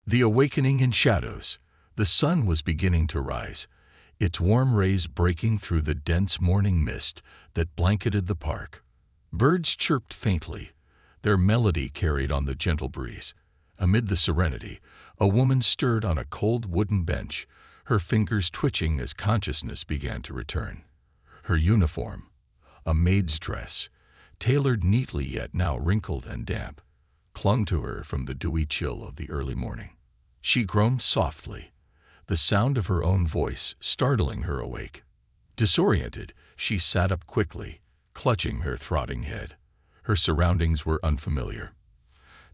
The awakening in shadows. The sun was beginning to rise, its warm rays breaking through the dense morning mist that blanketed the park. Birds chirped faintly, their melody carried on the gentle breeze. Amid the serenity, a woman stirred on a cold wooden bench, her fingers twitching as consciousness began to return. Her uniform, a maid's dress, tailored neatly yet now wrinkled and damp, clung to her from the dewy chill of the early morning. She groaned softly, the sound of her own voice startling her awake. Disoriented, she sat up quickly, clutching her throbbing head. Her surroundings were unfamiliar.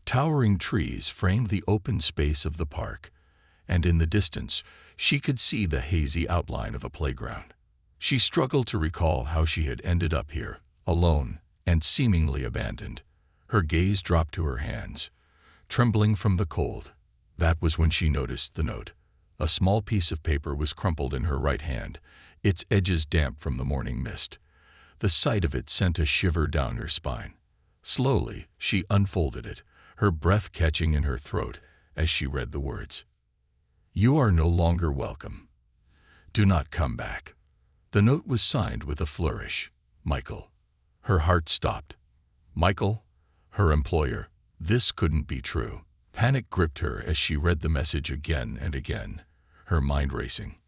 Towering trees framed the open space of the park, and in the distance she could see the hazy outline of a playground. She struggled to recall how she had ended up here, alone and seemingly abandoned. Her gaze dropped to her hands, trembling from the cold. That was when she noticed the note. A small piece of paper was crumpled in her right hand, its edges damp from the morning mist. The sight of it sent a shiver down her spine. Slowly, she unfolded it, her breath catching in her throat as she read the words. "You are no longer welcome. Do not come back." The note was signed with a flourish. Michael. Her heart stopped. Michael, her employer. This couldn't be true. Panic gripped her as she read the message again and again, her mind racing.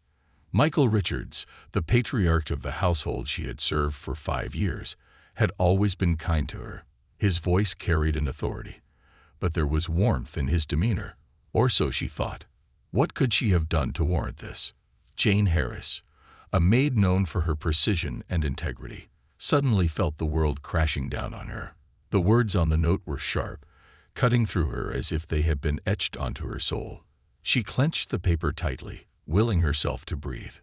Michael Richards, the patriarch of the household she had served for 5 years, had always been kind to her. His voice carried an authority, but there was warmth in his demeanor, or so she thought. What could she have done to warrant this? Jane Harris, a maid known for her precision and integrity, suddenly felt the world crashing down on her. The words on the note were sharp, cutting through her as if they had been etched onto her soul. She clenched the paper tightly, willing herself to breathe.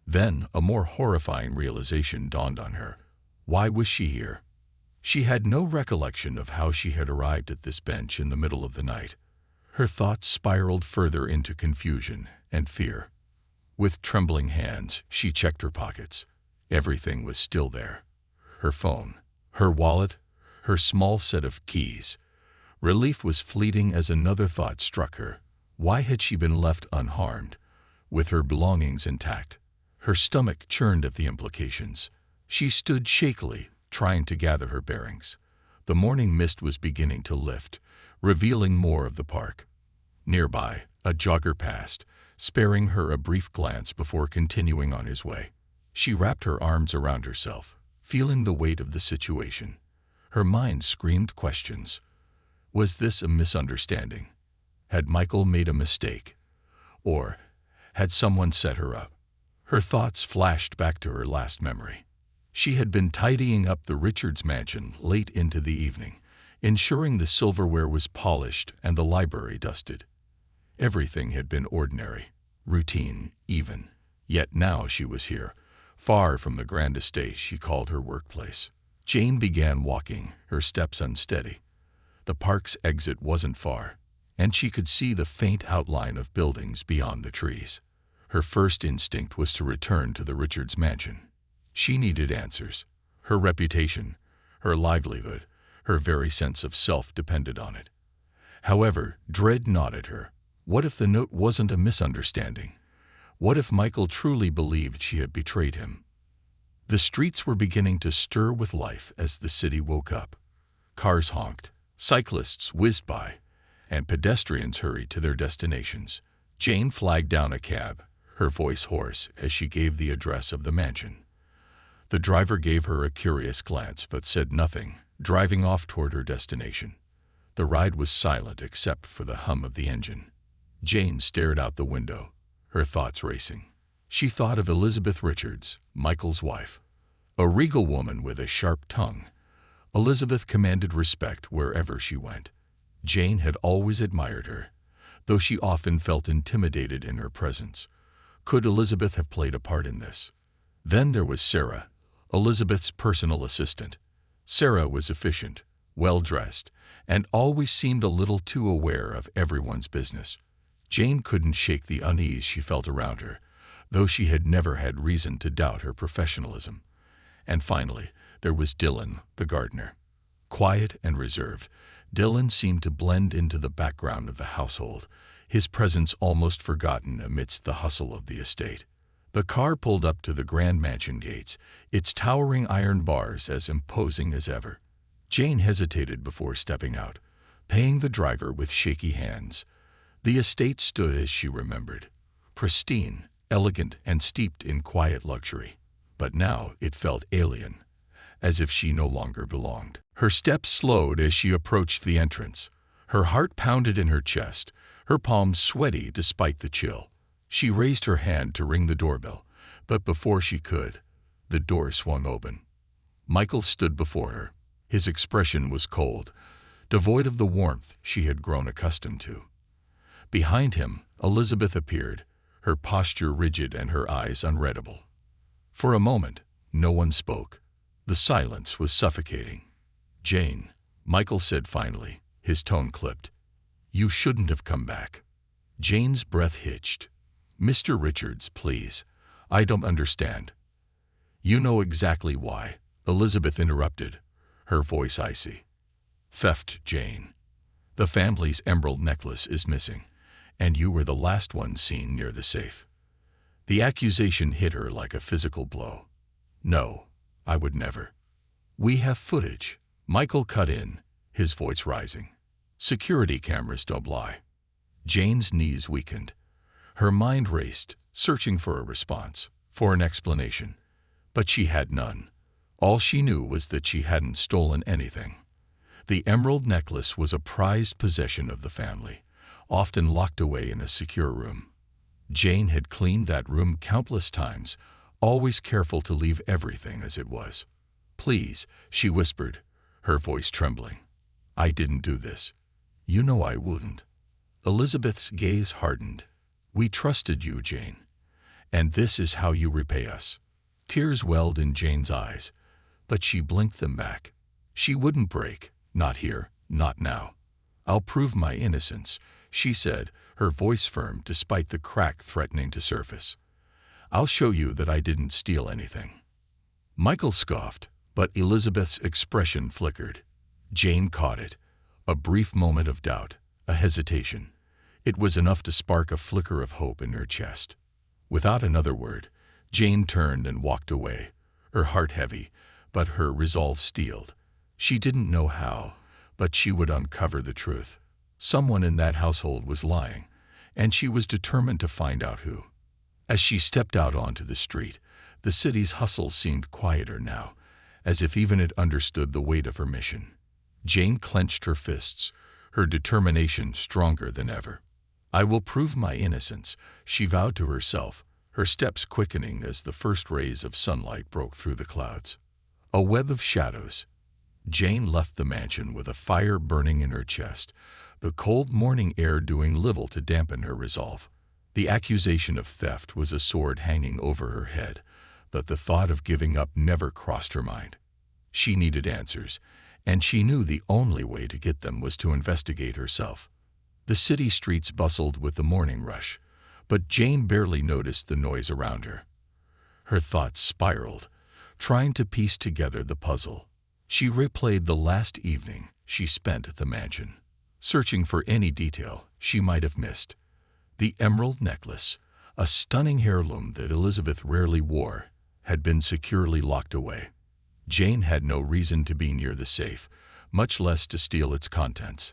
Then a more horrifying realization dawned on her. Why was she here? She had no recollection of how she had arrived at this bench in the middle of the night. Her thoughts spiraled further into confusion and fear. With trembling hands, she checked her pockets. Everything was still there. Her phone, her wallet, her small set of keys. Relief was fleeting as another thought struck her. Why had she been left unharmed, with her belongings intact? Her stomach churned at the implications. She stood shakily, trying to gather her bearings. The morning mist was beginning to lift, revealing more of the park. Nearby, a jogger passed, sparing her a brief glance before continuing on his way. She wrapped her arms around herself, feeling the weight of the situation. Her mind screamed questions. Was this a misunderstanding? Had Michael made a mistake? Or had someone set her up? Her thoughts flashed back to her last memory. She had been tidying up the Richards mansion late into the evening, ensuring the silverware was polished and the library dusted. Everything had been ordinary, routine, even. Yet now she was here, far from the grand estate she called her workplace. Jane began walking, her steps unsteady. The park's exit wasn't far, and she could see the faint outline of buildings beyond the trees. Her first instinct was to return to the Richards mansion. She needed answers. Her reputation, her livelihood, her very sense of self depended on it. However, dread gnawed at her. What if the note wasn't a misunderstanding? What if Michael truly believed she had betrayed him? The streets were beginning to stir with life as the city woke up. Cars honked, cyclists whizzed by, and pedestrians hurried to their destinations. Jane flagged down a cab, her voice hoarse as she gave the address of the mansion. The driver gave her a curious glance but said nothing, driving off toward her destination. The ride was silent except for the hum of the engine. Jane stared out the window, her thoughts racing. She thought of Elizabeth Richards, Michael's wife. A regal woman with a sharp tongue. Elizabeth commanded respect wherever she went. Jane had always admired her, though she often felt intimidated in her presence. Could Elizabeth have played a part in this? Then there was Sarah, Elizabeth's personal assistant. Sarah was efficient, well-dressed, and always seemed a little too aware of everyone's business. Jane couldn't shake the unease she felt around her, though she had never had reason to doubt her professionalism. And finally, there was Dylan, the gardener. Quiet and reserved, Dylan seemed to blend into the background of the household, his presence almost forgotten amidst the hustle of the estate. The car pulled up to the grand mansion gates, its towering iron bars as imposing as ever. Jane hesitated before stepping out, paying the driver with shaky hands. The estate stood as she remembered, pristine, elegant, and steeped in quiet luxury. But now it felt alien, as if she no longer belonged. Her steps slowed as she approached the entrance. Her heart pounded in her chest, her palms sweaty despite the chill. She raised her hand to ring the doorbell, but before she could, the door swung open. Michael stood before her. His expression was cold, devoid of the warmth she had grown accustomed to. Behind him, Elizabeth appeared, her posture rigid and her eyes unreadable. For a moment, no one spoke. The silence was suffocating. "Jane," Michael said finally, his tone clipped. "You shouldn't have come back." Jane's breath hitched. "Mr. Richards, please. I don't understand." "You know exactly why," Elizabeth interrupted, her voice icy. "Theft, Jane. The family's emerald necklace is missing, and you were the last one seen near the safe." The accusation hit her like a physical blow. "No, I would never." "We have footage," Michael cut in, his voice rising. "Security cameras don't lie." Jane's knees weakened. Her mind raced, searching for a response, for an explanation. But she had none. All she knew was that she hadn't stolen anything. The emerald necklace was a prized possession of the family, often locked away in a secure room. Jane had cleaned that room countless times, always careful to leave everything as it was. "Please," she whispered, her voice trembling. "I didn't do this. You know I wouldn't." Elizabeth's gaze hardened. "We trusted you, Jane. And this is how you repay us." Tears welled in Jane's eyes, but she blinked them back. She wouldn't break, not here, not now. "I'll prove my innocence," she said, her voice firm despite the crack threatening to surface. "I'll show you that I didn't steal anything." Michael scoffed, but Elizabeth's expression flickered. Jane caught it. A brief moment of doubt, a hesitation. It was enough to spark a flicker of hope in her chest. Without another word, Jane turned and walked away, her heart heavy, but her resolve steeled. She didn't know how, but she would uncover the truth. Someone in that household was lying, and she was determined to find out who. As she stepped out onto the street, the city's hustle seemed quieter now, as if even it understood the weight of her mission. Jane clenched her fists, her determination stronger than ever. "I will prove my innocence," she vowed to herself, her steps quickening as the first rays of sunlight broke through the clouds. A web of shadows. Jane left the mansion with a fire burning in her chest, the cold morning air doing little to dampen her resolve. The accusation of theft was a sword hanging over her head, but the thought of giving up never crossed her mind. She needed answers, and she knew the only way to get them was to investigate herself. The city streets bustled with the morning rush, but Jane barely noticed the noise around her. Her thoughts spiraled, trying to piece together the puzzle. She replayed the last evening she spent at the mansion, searching for any detail she might have missed. The emerald necklace, a stunning heirloom that Elizabeth rarely wore, had been securely locked away. Jane had no reason to be near the safe, much less to steal its contents.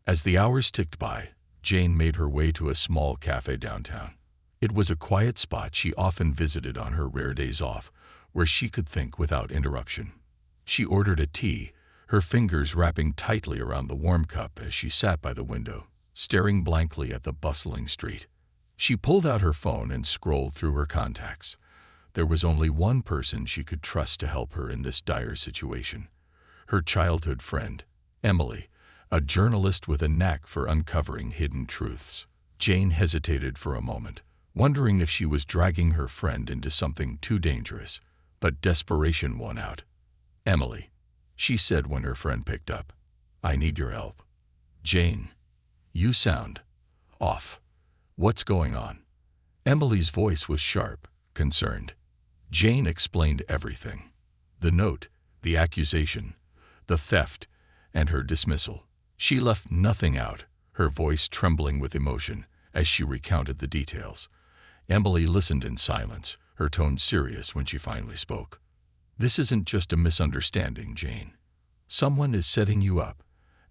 As the hours ticked by, Jane made her way to a small cafe downtown. It was a quiet spot she often visited on her rare days off, where she could think without interruption. She ordered a tea, her fingers wrapping tightly around the warm cup as she sat by the window, staring blankly at the bustling street. She pulled out her phone and scrolled through her contacts. There was only one person she could trust to help her in this dire situation: her childhood friend, Emily, a journalist with a knack for uncovering hidden truths. Jane hesitated for a moment, wondering if she was dragging her friend into something too dangerous, but desperation won out. "Emily," she said when her friend picked up, "I need your help." "Jane, you sound off. What's going on?" Emily's voice was sharp, concerned. Jane explained everything: the note, the accusation, the theft, and her dismissal. She left nothing out, her voice trembling with emotion, as she recounted the details. Emily listened in silence, her tone serious when she finally spoke. "This isn't just a misunderstanding, Jane. Someone is setting you up,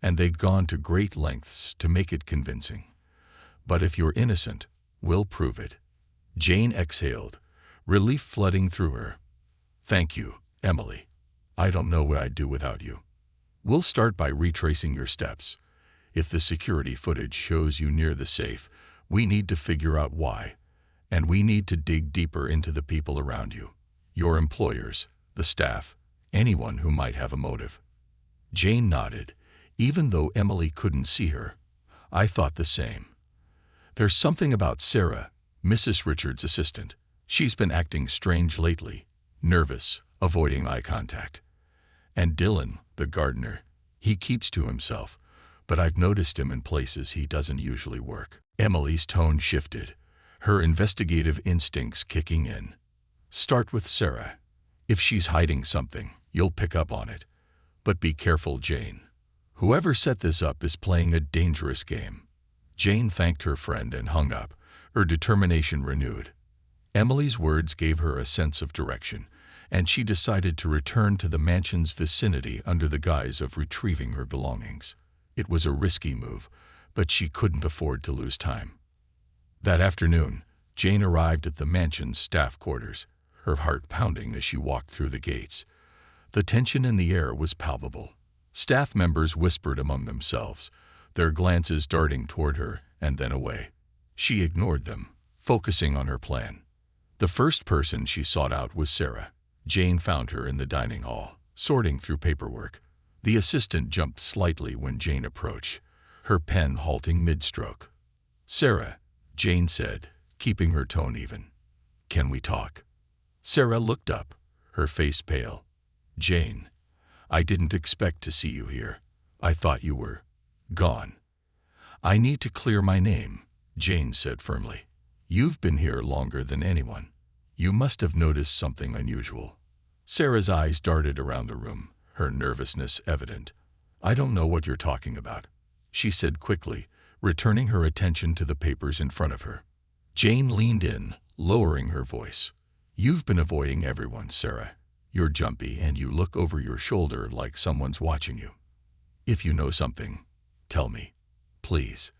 and they've gone to great lengths to make it convincing. But if you're innocent, we'll prove it." Jane exhaled, relief flooding through her. "Thank you, Emily. I don't know what I'd do without you. We'll start by retracing your steps. If the security footage shows you near the safe, we need to figure out why. And we need to dig deeper into the people around you. Your employers, the staff, anyone who might have a motive." Jane nodded, even though Emily couldn't see her. "I thought the same. There's something about Sarah, Mrs. Richards' assistant. She's been acting strange lately, nervous, avoiding eye contact. And Dylan, the gardener, he keeps to himself, but I've noticed him in places he doesn't usually work." Emily's tone shifted, her investigative instincts kicking in. "Start with Sarah. If she's hiding something, you'll pick up on it. But be careful, Jane. Whoever set this up is playing a dangerous game." Jane thanked her friend and hung up, her determination renewed. Emily's words gave her a sense of direction, and she decided to return to the mansion's vicinity under the guise of retrieving her belongings. It was a risky move, but she couldn't afford to lose time. That afternoon, Jane arrived at the mansion's staff quarters, her heart pounding as she walked through the gates. The tension in the air was palpable. Staff members whispered among themselves, their glances darting toward her and then away. She ignored them, focusing on her plan. The first person she sought out was Sarah. Jane found her in the dining hall, sorting through paperwork. The assistant jumped slightly when Jane approached, her pen halting mid-stroke. "Sarah," Jane said, keeping her tone even. "Can we talk?" Sarah looked up, her face pale. "Jane, I didn't expect to see you here. I thought you were gone." "I need to clear my name," Jane said firmly. "You've been here longer than anyone. You must have noticed something unusual." Sarah's eyes darted around the room, her nervousness evident. "I don't know what you're talking about," she said quickly, returning her attention to the papers in front of her. Jane leaned in, lowering her voice. "You've been avoiding everyone, Sarah. You're jumpy and you look over your shoulder like someone's watching you. If you know something, tell me, please."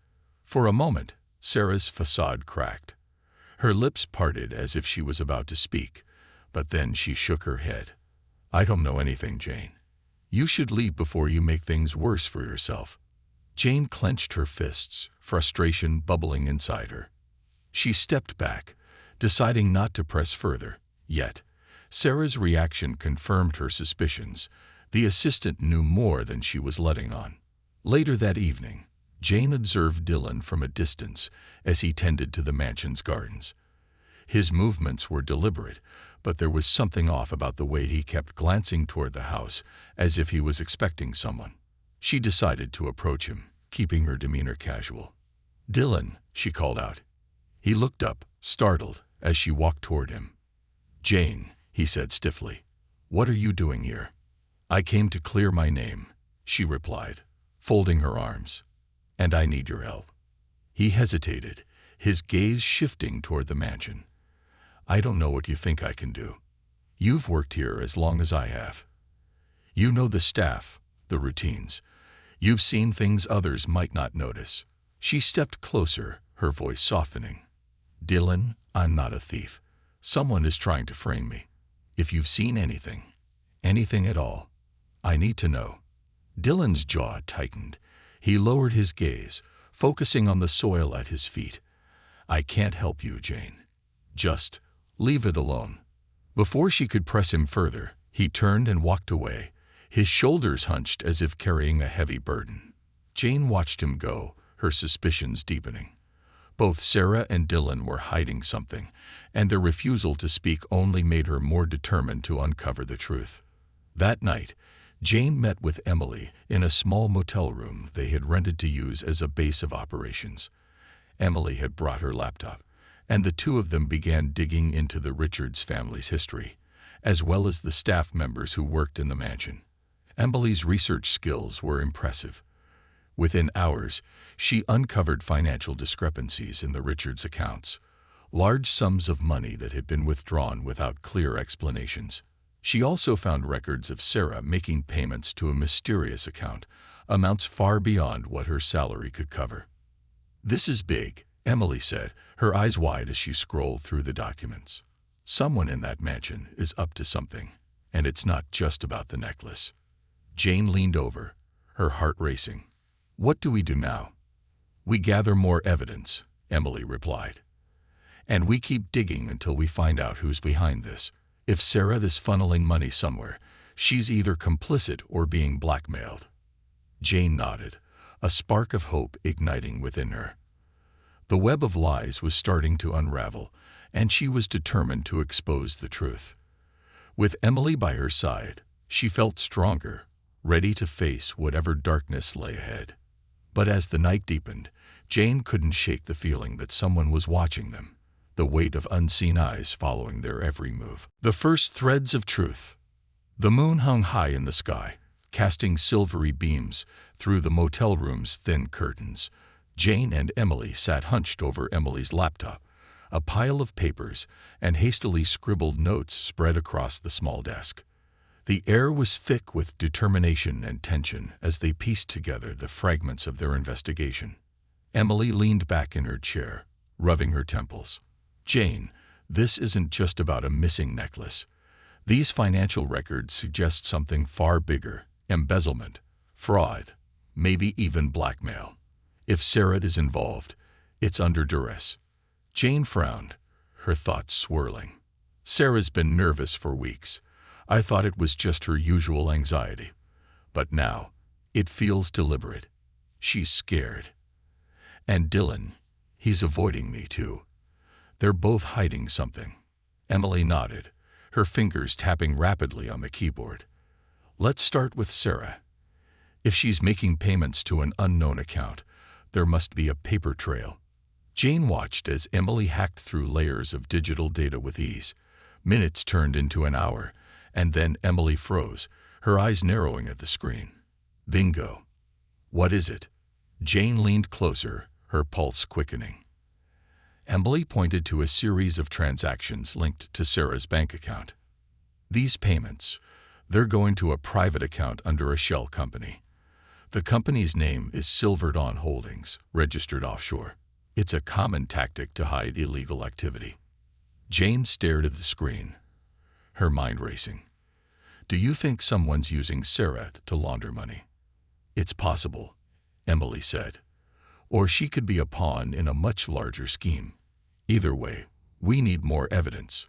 For a moment, Sarah's facade cracked. Her lips parted as if she was about to speak, but then she shook her head. "I don't know anything, Jane. You should leave before you make things worse for yourself." Jane clenched her fists, frustration bubbling inside her. She stepped back, deciding not to press further. Yet, Sarah's reaction confirmed her suspicions. The assistant knew more than she was letting on. Later that evening, Jane observed Dylan from a distance as he tended to the mansion's gardens. His movements were deliberate, but there was something off about the way he kept glancing toward the house, as if he was expecting someone. She decided to approach him, keeping her demeanor casual. "Dylan," she called out. He looked up, startled, as she walked toward him. "Jane," he said stiffly, "what are you doing here?" "I came to clear my name," she replied, folding her arms. "And I need your help." He hesitated, his gaze shifting toward the mansion. "I don't know what you think I can do. You've worked here as long as I have. You know the staff, the routines. You've seen things others might not notice." She stepped closer, her voice softening. "Dylan, I'm not a thief. Someone is trying to frame me. If you've seen anything, anything at all, I need to know." Dylan's jaw tightened. He lowered his gaze, focusing on the soil at his feet. "I can't help you, Jane. Just leave it alone." Before she could press him further, he turned and walked away, his shoulders hunched as if carrying a heavy burden. Jane watched him go, her suspicions deepening. Both Sarah and Dylan were hiding something, and their refusal to speak only made her more determined to uncover the truth. That night, Jane met with Emily in a small motel room they had rented to use as a base of operations. Emily had brought her laptop, and the two of them began digging into the Richards family's history, as well as the staff members who worked in the mansion. Emily's research skills were impressive. Within hours, she uncovered financial discrepancies in the Richards accounts, large sums of money that had been withdrawn without clear explanations. She also found records of Sarah making payments to a mysterious account, amounts far beyond what her salary could cover. "This is big," Emily said, her eyes wide as she scrolled through the documents. "Someone in that mansion is up to something, and it's not just about the necklace." Jane leaned over, her heart racing. "What do we do now?" "We gather more evidence," Emily replied. "And we keep digging until we find out who's behind this. If Sarah is funneling money somewhere, she's either complicit or being blackmailed." Jane nodded, a spark of hope igniting within her. The web of lies was starting to unravel, and she was determined to expose the truth. With Emily by her side, she felt stronger, ready to face whatever darkness lay ahead. But as the night deepened, Jane couldn't shake the feeling that someone was watching them, the weight of unseen eyes following their every move. The first threads of truth. The moon hung high in the sky, casting silvery beams through the motel room's thin curtains. Jane and Emily sat hunched over Emily's laptop, a pile of papers and hastily scribbled notes spread across the small desk. The air was thick with determination and tension as they pieced together the fragments of their investigation. Emily leaned back in her chair, rubbing her temples. "Jane, this isn't just about a missing necklace. These financial records suggest something far bigger: embezzlement, fraud, maybe even blackmail. If Sarah is involved, it's under duress." Jane frowned, her thoughts swirling. "Sarah's been nervous for weeks. I thought it was just her usual anxiety. But now, it feels deliberate. She's scared. And Dylan, he's avoiding me too. They're both hiding something." Emily nodded, her fingers tapping rapidly on the keyboard. "Let's start with Sarah. If she's making payments to an unknown account, there must be a paper trail." Jane watched as Emily hacked through layers of digital data with ease. Minutes turned into an hour, and then Emily froze, her eyes narrowing at the screen. "Bingo. What is it?" Jane leaned closer, her pulse quickening. Emily pointed to a series of transactions linked to Sarah's bank account. "These payments, they're going to a private account under a shell company. The company's name is Silver Dawn Holdings, registered offshore. It's a common tactic to hide illegal activity." Jane stared at the screen, her mind racing. "Do you think someone's using Sarah to launder money?" "It's possible," Emily said. "Or she could be a pawn in a much larger scheme. Either way, we need more evidence."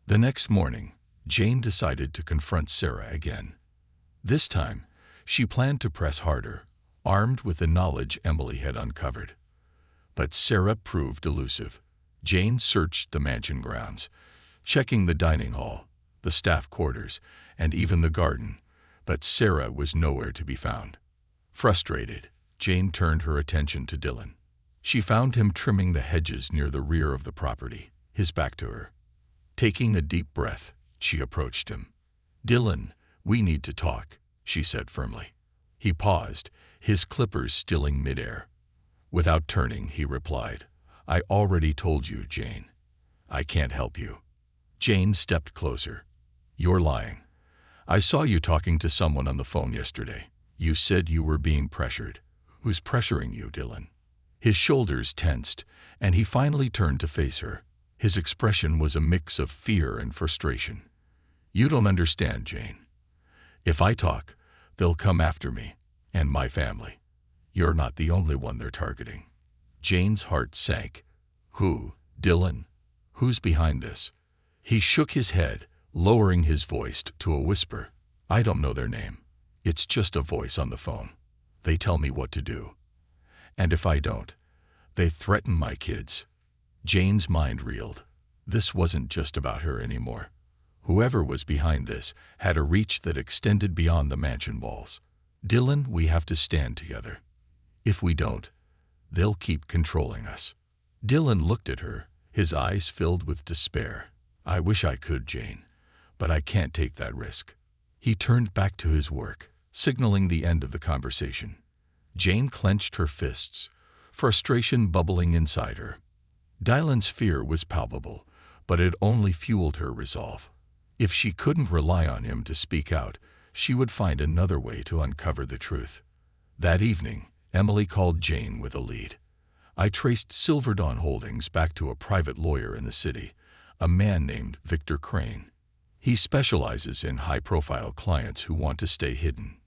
The next morning, Jane decided to confront Sarah again. This time, she planned to press harder, armed with the knowledge Emily had uncovered. But Sarah proved elusive. Jane searched the mansion grounds, checking the dining hall, the staff quarters, and even the garden, but Sarah was nowhere to be found. Frustrated, Jane turned her attention to Dylan. She found him trimming the hedges near the rear of the property, his back to her. Taking a deep breath, she approached him. "Dylan, we need to talk," she said firmly. He paused, his clippers stilling midair. Without turning, he replied, "I already told you, Jane. I can't help you." Jane stepped closer. "You're lying. I saw you talking to someone on the phone yesterday. You said you were being pressured. Who's pressuring you, Dylan?" His shoulders tensed, and he finally turned to face her. His expression was a mix of fear and frustration. "You don't understand, Jane. If I talk, they'll come after me and my family. You're not the only one they're targeting." Jane's heart sank. "Who, Dylan? Who's behind this?" He shook his head, lowering his voice to a whisper. "I don't know their name. It's just a voice on the phone. They tell me what to do. And if I don't, they threaten my kids." Jane's mind reeled. This wasn't just about her anymore. Whoever was behind this had a reach that extended beyond the mansion walls. "Dylan, we have to stand together. If we don't, they'll keep controlling us." Dylan looked at her, his eyes filled with despair. "I wish I could, Jane, but I can't take that risk." He turned back to his work, signaling the end of the conversation. Jane clenched her fists, frustration bubbling inside her. Dylan's fear was palpable, but it only fueled her resolve. If she couldn't rely on him to speak out, she would find another way to uncover the truth. That evening, Emily called Jane with a lead. I traced Silver Dawn Holdings back to a private lawyer in the city, a man named Victor Crane. He specializes in high-profile clients who want to stay hidden.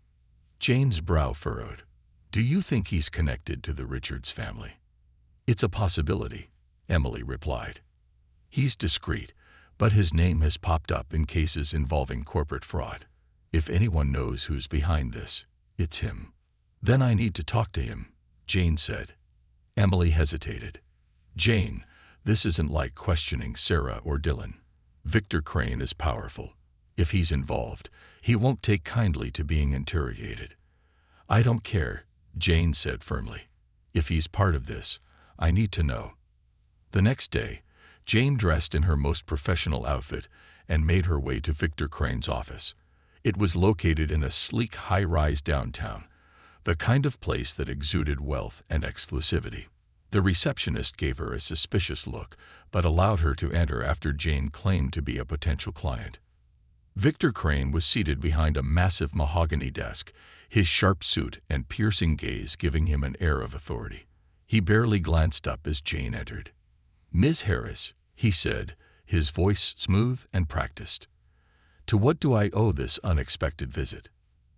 Jane's brow furrowed. Do you think he's connected to the Richards family? It's a possibility, Emily replied. He's discreet, but his name has popped up in cases involving corporate fraud. If anyone knows who's behind this, it's him. Then I need to talk to him, Jane said. Emily hesitated. Jane, this isn't like questioning Sarah or Dylan. Victor Crane is powerful. If he's involved, he won't take kindly to being interrogated. I don't care, Jane said firmly. If he's part of this, I need to know. The next day, Jane dressed in her most professional outfit and made her way to Victor Crane's office. It was located in a sleek high-rise downtown, the kind of place that exuded wealth and exclusivity. The receptionist gave her a suspicious look, but allowed her to enter after Jane claimed to be a potential client. Victor Crane was seated behind a massive mahogany desk, his sharp suit and piercing gaze giving him an air of authority. He barely glanced up as Jane entered. Ms. Harris, he said, his voice smooth and practiced. To what do I owe this unexpected visit?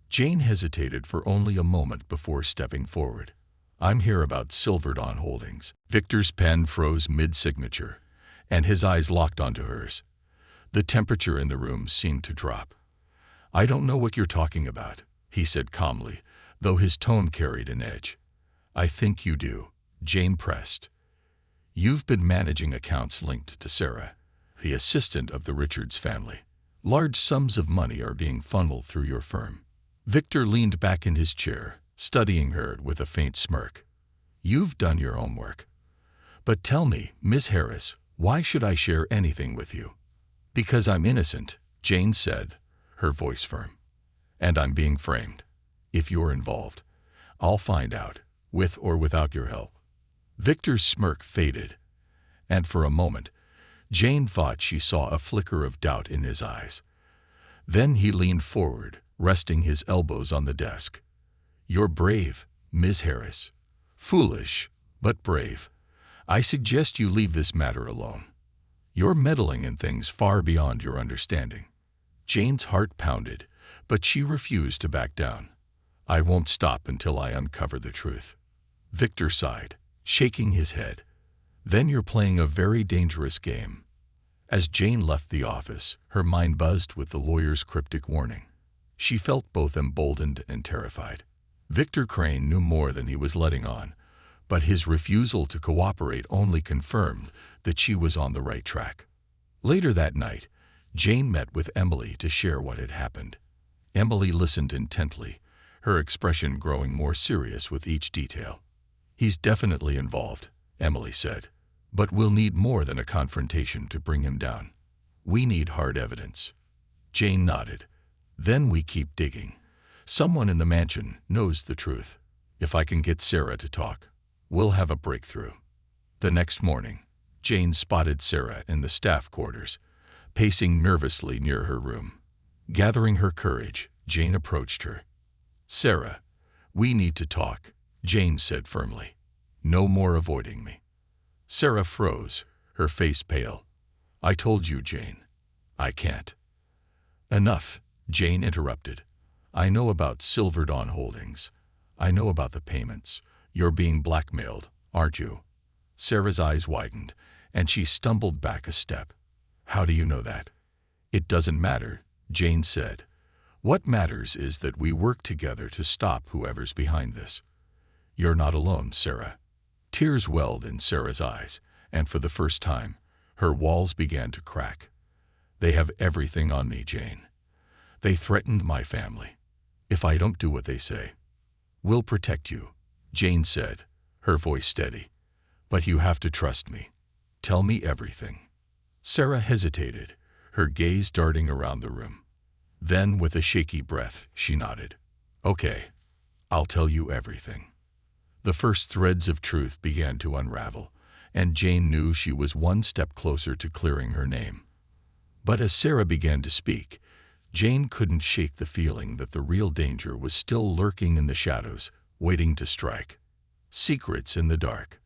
Jane hesitated for only a moment before stepping forward. I'm here about Silver Dawn Holdings. Victor's pen froze mid-signature, and his eyes locked onto hers. The temperature in the room seemed to drop. I don't know what you're talking about, he said calmly, though his tone carried an edge. I think you do, Jane pressed. You've been managing accounts linked to Sarah, the assistant of the Richards family. Large sums of money are being funneled through your firm. Victor leaned back in his chair, studying her with a faint smirk. You've done your homework. But tell me, Miss Harris, why should I share anything with you? Because I'm innocent, Jane said, her voice firm. And I'm being framed. If you're involved, I'll find out, with or without your help. Victor's smirk faded, and for a moment, Jane thought she saw a flicker of doubt in his eyes. Then he leaned forward, resting his elbows on the desk. You're brave, Miss Harris. Foolish, but brave. I suggest you leave this matter alone. You're meddling in things far beyond your understanding. Jane's heart pounded, but she refused to back down. I won't stop until I uncover the truth. Victor sighed, shaking his head. Then you're playing a very dangerous game. As Jane left the office, her mind buzzed with the lawyer's cryptic warning. She felt both emboldened and terrified. Victor Crane knew more than he was letting on, but his refusal to cooperate only confirmed that she was on the right track. Later that night, Jane met with Emily to share what had happened. Emily listened intently, her expression growing more serious with each detail. He's definitely involved, Emily said, but we'll need more than a confrontation to bring him down. We need hard evidence. Jane nodded. Then we keep digging. Someone in the mansion knows the truth. If I can get Sarah to talk, we'll have a breakthrough. The next morning, Jane spotted Sarah in the staff quarters, pacing nervously near her room. Gathering her courage, Jane approached her. Sarah, we need to talk, Jane said firmly. No more avoiding me. Sarah froze, her face pale. I told you, Jane. I can't. Enough, Jane interrupted. I know about Silver Dawn Holdings. I know about the payments. You're being blackmailed, aren't you? Sarah's eyes widened, and she stumbled back a step. How do you know that? It doesn't matter, Jane said. What matters is that we work together to stop whoever's behind this. You're not alone, Sarah. Tears welled in Sarah's eyes, and for the first time, her walls began to crack. They have everything on me, Jane. They threatened my family. If I don't do what they say, we'll protect you, Jane said, her voice steady. But you have to trust me. Tell me everything. Sarah hesitated, her gaze darting around the room. Then, with a shaky breath, she nodded. Okay, I'll tell you everything. The first threads of truth began to unravel, and Jane knew she was one step closer to clearing her name. But as Sarah began to speak, Jane couldn't shake the feeling that the real danger was still lurking in the shadows, waiting to strike. Secrets in the dark.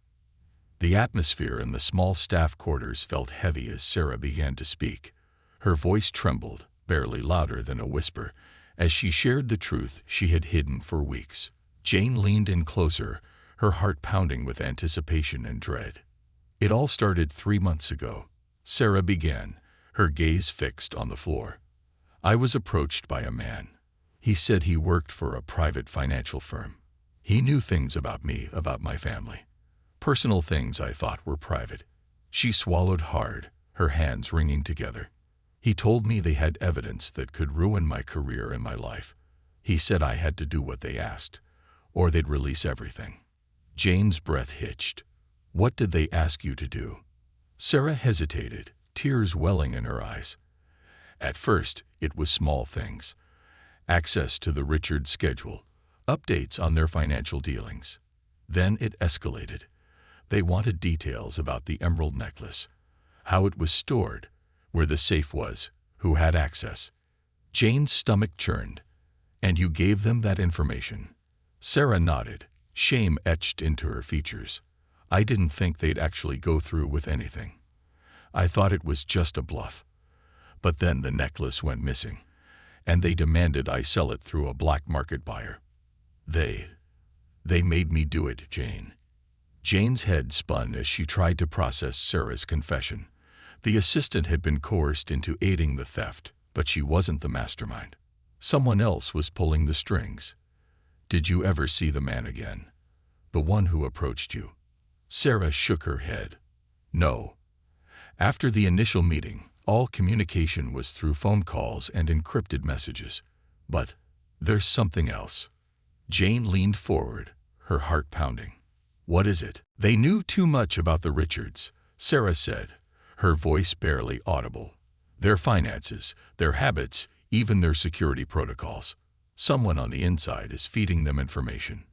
The atmosphere in the small staff quarters felt heavy as Sarah began to speak. Her voice trembled, barely louder than a whisper, as she shared the truth she had hidden for weeks. Jane leaned in closer, her heart pounding with anticipation and dread. It all started 3 months ago. Sarah began, her gaze fixed on the floor. I was approached by a man. He said he worked for a private financial firm. He knew things about me, about my family. Personal things I thought were private. She swallowed hard, her hands wringing together. He told me they had evidence that could ruin my career and my life. He said I had to do what they asked, or they'd release everything. Jane's breath hitched. What did they ask you to do? Sarah hesitated, tears welling in her eyes. At first, it was small things. Access to the Richards schedule, updates on their financial dealings. Then it escalated. They wanted details about the emerald necklace, how it was stored, where the safe was, who had access. Jane's stomach churned. And you gave them that information? Sarah nodded, shame etched into her features. I didn't think they'd actually go through with anything. I thought it was just a bluff. But then the necklace went missing, and they demanded I sell it through a black market buyer. They made me do it, Jane. Jane's head spun as she tried to process Sarah's confession. The assistant had been coerced into aiding the theft, but she wasn't the mastermind. Someone else was pulling the strings. Did you ever see the man again? The one who approached you? Sarah shook her head. No. After the initial meeting, all communication was through phone calls and encrypted messages. But there's something else. Jane leaned forward, her heart pounding. What is it? They knew too much about the Richards, Sarah said, her voice barely audible. Their finances, their habits, even their security protocols. Someone on the inside is feeding them information.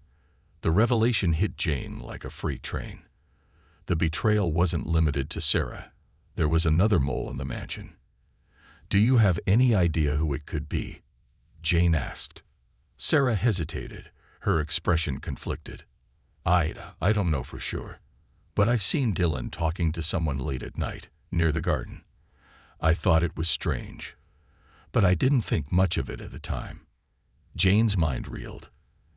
The revelation hit Jane like a freight train. The betrayal wasn't limited to Sarah. There was another mole in the mansion. Do you have any idea who it could be? Jane asked. Sarah hesitated, her expression conflicted. I don't know for sure, but I've seen Dylan talking to someone late at night, near the garden. I thought it was strange, but I didn't think much of it at the time. Jane's mind reeled.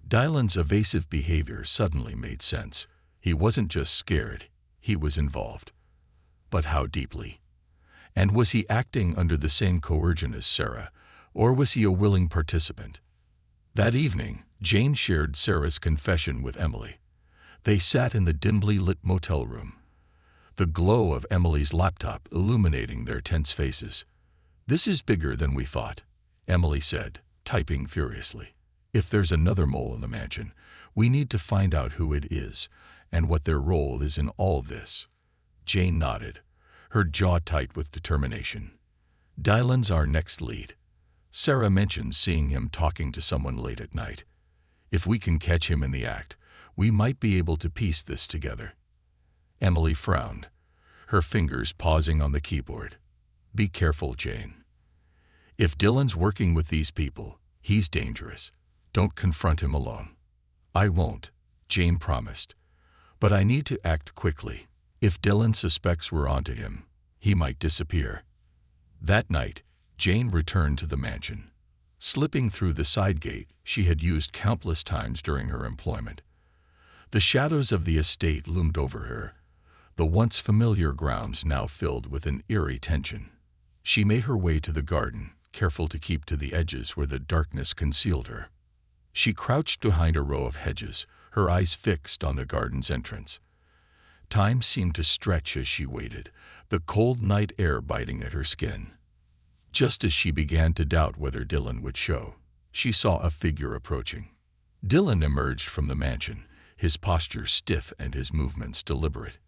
Dylan's evasive behavior suddenly made sense. He wasn't just scared, he was involved. But how deeply? And was he acting under the same coercion as Sarah, or was he a willing participant? That evening, Jane shared Sarah's confession with Emily. They sat in the dimly lit motel room, the glow of Emily's laptop illuminating their tense faces. This is bigger than we thought, Emily said, typing furiously. If there's another mole in the mansion, we need to find out who it is and what their role is in all of this. Jane nodded, her jaw tight with determination. Dylan's our next lead. Sarah mentioned seeing him talking to someone late at night. If we can catch him in the act, we might be able to piece this together. Emily frowned, her fingers pausing on the keyboard. Be careful, Jane. If Dylan's working with these people, he's dangerous. Don't confront him alone. I won't, Jane promised. But I need to act quickly. If Dylan suspects we're onto him, he might disappear. That night, Jane returned to the mansion. Slipping through the side gate she had used countless times during her employment. The shadows of the estate loomed over her, the once familiar grounds now filled with an eerie tension. She made her way to the garden, careful to keep to the edges where the darkness concealed her. She crouched behind a row of hedges, her eyes fixed on the garden's entrance. Time seemed to stretch as she waited, the cold night air biting at her skin. Just as she began to doubt whether Dylan would show, she saw a figure approaching. Dylan emerged from the mansion, his posture stiff and his movements deliberate.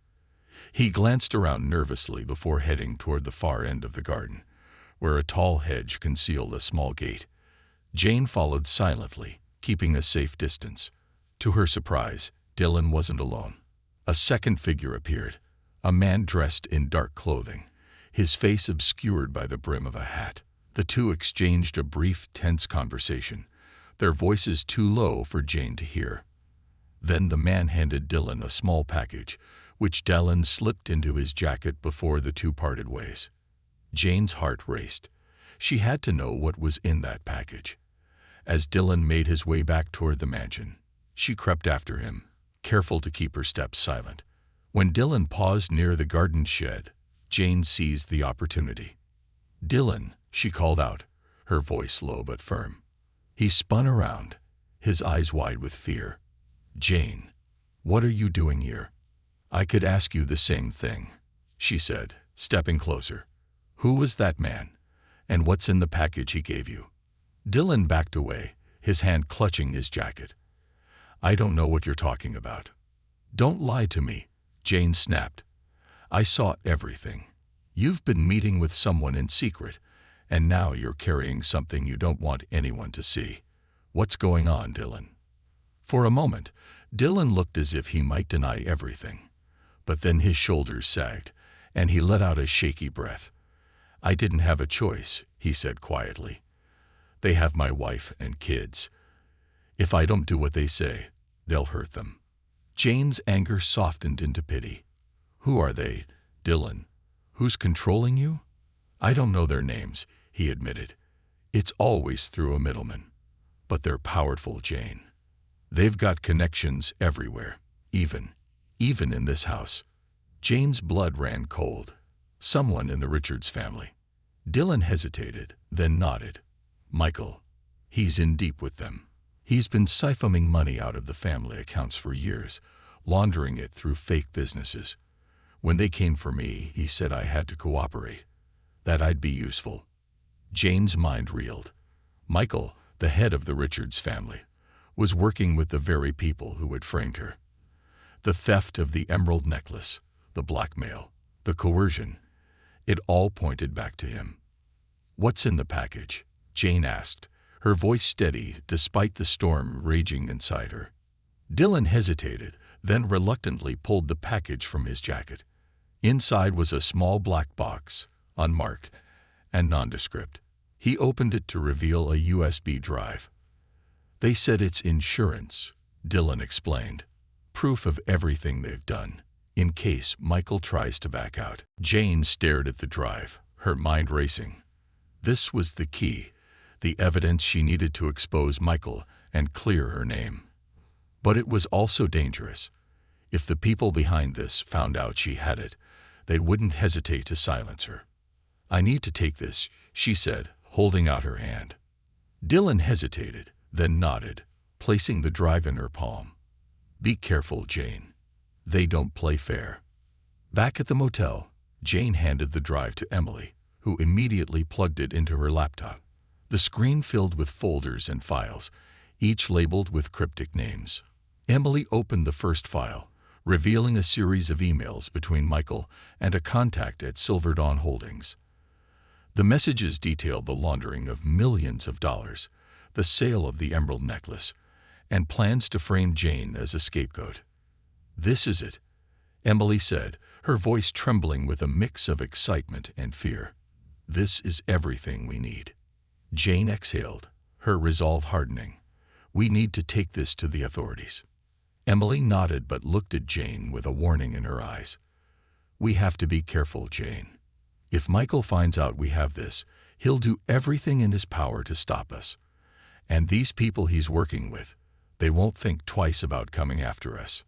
He glanced around nervously before heading toward the far end of the garden, where a tall hedge concealed a small gate. Jane followed silently, keeping a safe distance. To her surprise, Dylan wasn't alone. A second figure appeared, a man dressed in dark clothing, his face obscured by the brim of a hat. The two exchanged a brief, tense conversation, their voices too low for Jane to hear. Then the man handed Dylan a small package, which Dylan slipped into his jacket before the two parted ways. Jane's heart raced. She had to know what was in that package. As Dylan made his way back toward the mansion, she crept after him, careful to keep her steps silent. When Dylan paused near the garden shed, Jane seized the opportunity. "Dylan," she called out, her voice low but firm. He spun around, his eyes wide with fear. "Jane, what are you doing here?" "I could ask you the same thing," she said, stepping closer. "Who was that man, and what's in the package he gave you?" Dylan backed away, his hand clutching his jacket. "I don't know what you're talking about." "Don't lie to me," Jane snapped. "I saw everything. You've been meeting with someone in secret, and now you're carrying something you don't want anyone to see. What's going on, Dylan?" For a moment, Dylan looked as if he might deny everything, but then his shoulders sagged, and he let out a shaky breath. "I didn't have a choice," he said quietly. "They have my wife and kids. If I don't do what they say, they'll hurt them." Jane's anger softened into pity. "Who are they, Dylan? Who's controlling you?" "I don't know their names," he admitted. "It's always through a middleman. But they're powerful, Jane. They've got connections everywhere, even in this house." Jane's blood ran cold. "Someone in the Richards family." Dylan hesitated, then nodded. "Michael. He's in deep with them. He's been siphoning money out of the family accounts for years, laundering it through fake businesses. When they came for me, he said I had to cooperate, that I'd be useful." Jane's mind reeled. Michael, the head of the Richards family, was working with the very people who had framed her. The theft of the emerald necklace, the blackmail, the coercion, it all pointed back to him. "What's in the package?" Jane asked, her voice steady despite the storm raging inside her. Dylan hesitated, then reluctantly pulled the package from his jacket. Inside was a small black box, unmarked and nondescript. He opened it to reveal a USB drive. "They said it's insurance," Dylan explained. "Proof of everything they've done, in case Michael tries to back out." Jane stared at the drive, her mind racing. This was the key, the evidence she needed to expose Michael and clear her name. But it was also dangerous. If the people behind this found out she had it, they wouldn't hesitate to silence her. "I need to take this," she said, holding out her hand. Dylan hesitated, then nodded, placing the drive in her palm. "Be careful, Jane. They don't play fair." Back at the motel, Jane handed the drive to Emily, who immediately plugged it into her laptop. The screen filled with folders and files, each labeled with cryptic names. Emily opened the first file, revealing a series of emails between Michael and a contact at Silver Dawn Holdings. The messages detailed the laundering of millions of dollars, the sale of the emerald necklace, and plans to frame Jane as a scapegoat. "This is it," Emily said, her voice trembling with a mix of excitement and fear. "This is everything we need." Jane exhaled, her resolve hardening. "We need to take this to the authorities." Emily nodded but looked at Jane with a warning in her eyes. "We have to be careful, Jane. If Michael finds out we have this, he'll do everything in his power to stop us. And these people he's working with, they won't think twice about coming after us."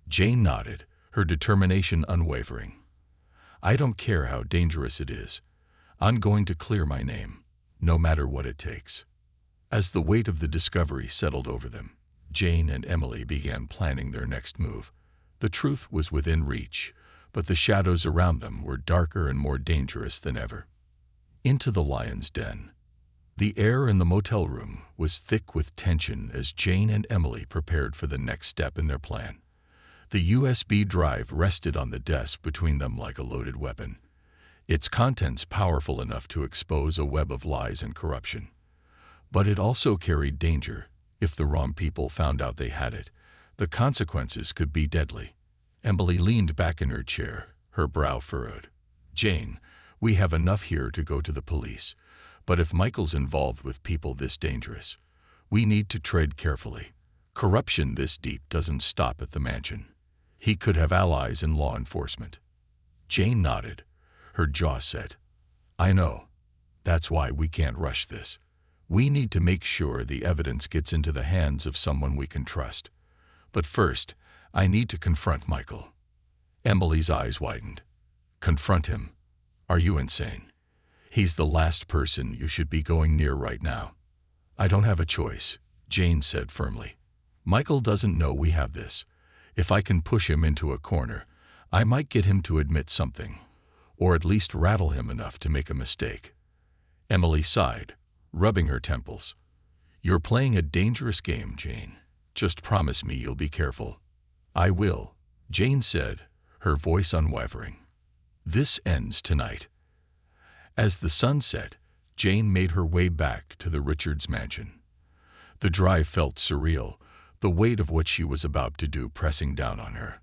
Jane nodded, her determination unwavering. "I don't care how dangerous it is. I'm going to clear my name, no matter what it takes." As the weight of the discovery settled over them, Jane and Emily began planning their next move. The truth was within reach, but the shadows around them were darker and more dangerous than ever. Into the lion's den. The air in the motel room was thick with tension as Jane and Emily prepared for the next step in their plan. The USB drive rested on the desk between them like a loaded weapon, its contents powerful enough to expose a web of lies and corruption. But it also carried danger. If the wrong people found out they had it, The consequences could be deadly. Emily leaned back in her chair, her brow furrowed. Jane, we have enough here to go to the police, but if Michael's involved with people this dangerous, we need to tread carefully. Corruption this deep doesn't stop at the mansion. He could have allies in law enforcement. Jane nodded, her jaw set. I know. That's why we can't rush this. We need to make sure the evidence gets into the hands of someone we can trust. But first, I need to confront Michael. Emily's eyes widened. Confront him? Are you insane? He's the last person you should be going near right now. I don't have a choice, Jane said firmly. Michael doesn't know we have this. If I can push him into a corner, I might get him to admit something, or at least rattle him enough to make a mistake. Emily sighed, rubbing her temples. You're playing a dangerous game, Jane. Just promise me you'll be careful. I will, Jane said, her voice unwavering. This ends tonight. As the sun set, Jane made her way back to the Richards mansion. The drive felt surreal, the weight of what she was about to do pressing down on her.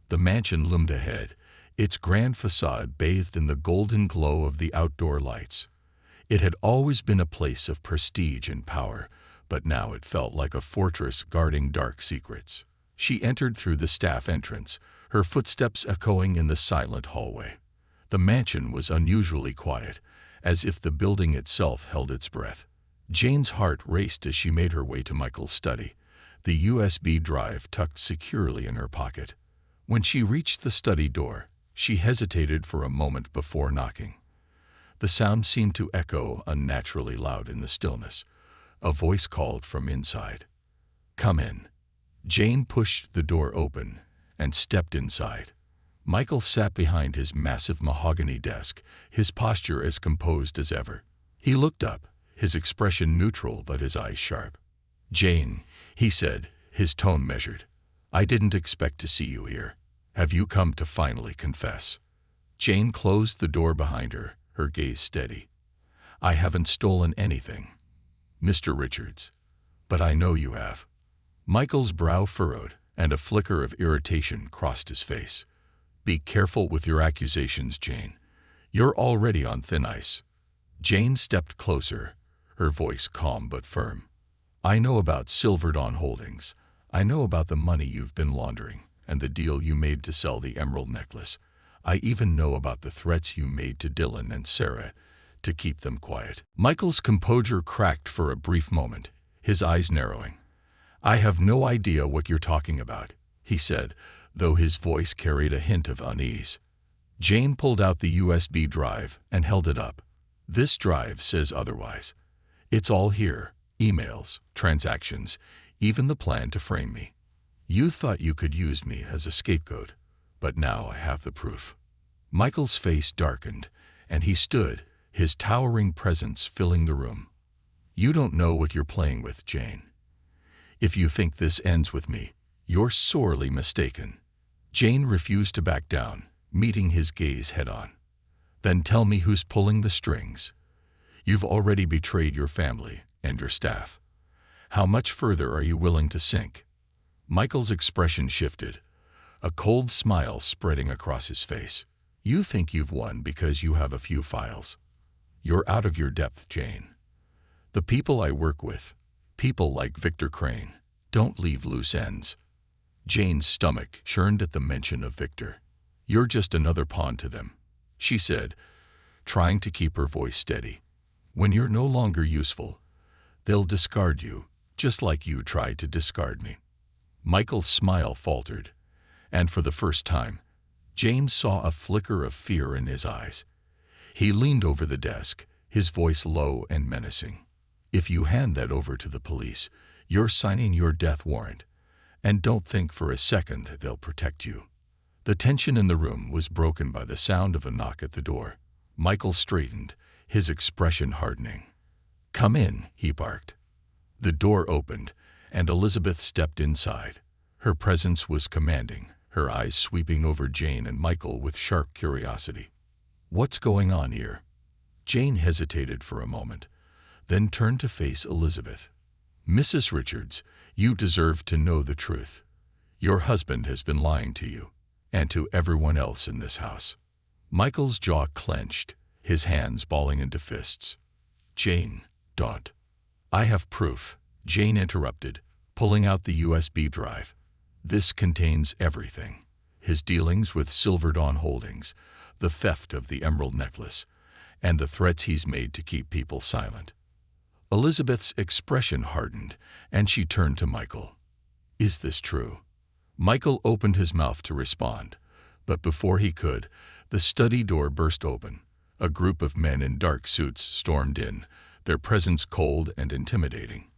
The mansion loomed ahead, its grand facade bathed in the golden glow of the outdoor lights. It had always been a place of prestige and power, but now it felt like a fortress guarding dark secrets. She entered through the staff entrance, her footsteps echoing in the silent hallway. The mansion was unusually quiet, as if the building itself held its breath. Jane's heart raced as she made her way to Michael's study, the USB drive tucked securely in her pocket. When she reached the study door, she hesitated for a moment before knocking. The sound seemed to echo unnaturally loud in the stillness. A voice called from inside. Come in. Jane pushed the door open and stepped inside. Michael sat behind his massive mahogany desk, his posture as composed as ever. He looked up, his expression neutral but his eyes sharp. Jane, he said, his tone measured. I didn't expect to see you here. Have you come to finally confess? Jane closed the door behind her, her gaze steady. I haven't stolen anything, Mr. Richards. But I know you have. Michael's brow furrowed, and a flicker of irritation crossed his face. Be careful with your accusations, Jane. You're already on thin ice. Jane stepped closer, her voice calm but firm. I know about Silver Dawn Holdings. I know about the money you've been laundering and the deal you made to sell the emerald necklace. I even know about the threats you made to Dylan and Sarah to keep them quiet. Michael's composure cracked for a brief moment, his eyes narrowing. I have no idea what you're talking about, he said, though his voice carried a hint of unease. Jane pulled out the USB drive and held it up. This drive says otherwise. It's all here, emails, transactions, even the plan to frame me. You thought you could use me as a scapegoat, but now I have the proof. Michael's face darkened, and he stood, his towering presence filling the room. You don't know what you're playing with, Jane. If you think this ends with me, you're sorely mistaken. Jane refused to back down, meeting his gaze head-on. Then tell me who's pulling the strings. You've already betrayed your family and your staff. How much further are you willing to sink? Michael's expression shifted, a cold smile spreading across his face. You think you've won because you have a few files. You're out of your depth, Jane. The people I work with, people like Victor Crane, don't leave loose ends. Jane's stomach churned at the mention of Victor. You're just another pawn to them, she said, trying to keep her voice steady. When you're no longer useful, they'll discard you, just like you tried to discard me. Michael's smile faltered, and for the first time, James saw a flicker of fear in his eyes. He leaned over the desk, his voice low and menacing. If you hand that over to the police, you're signing your death warrant, and don't think for a second that they'll protect you. The tension in the room was broken by the sound of a knock at the door. Michael straightened, his expression hardening. Come in, he barked. The door opened, and Elizabeth stepped inside. Her presence was commanding, her eyes sweeping over Jane and Michael with sharp curiosity. What's going on here? Jane hesitated for a moment, then turned to face Elizabeth. Mrs. Richards, you deserve to know the truth. Your husband has been lying to you, and to everyone else in this house." Michael's jaw clenched, his hands balling into fists. "Jane, don't." "I have proof," Jane interrupted, pulling out the USB drive. "This contains everything. His dealings with Silver Dawn Holdings, the theft of the emerald necklace, and the threats he's made to keep people silent." Elizabeth's expression hardened, and she turned to Michael. "Is this true?" Michael opened his mouth to respond, but before he could, the study door burst open. A group of men in dark suits stormed in, their presence cold and intimidating.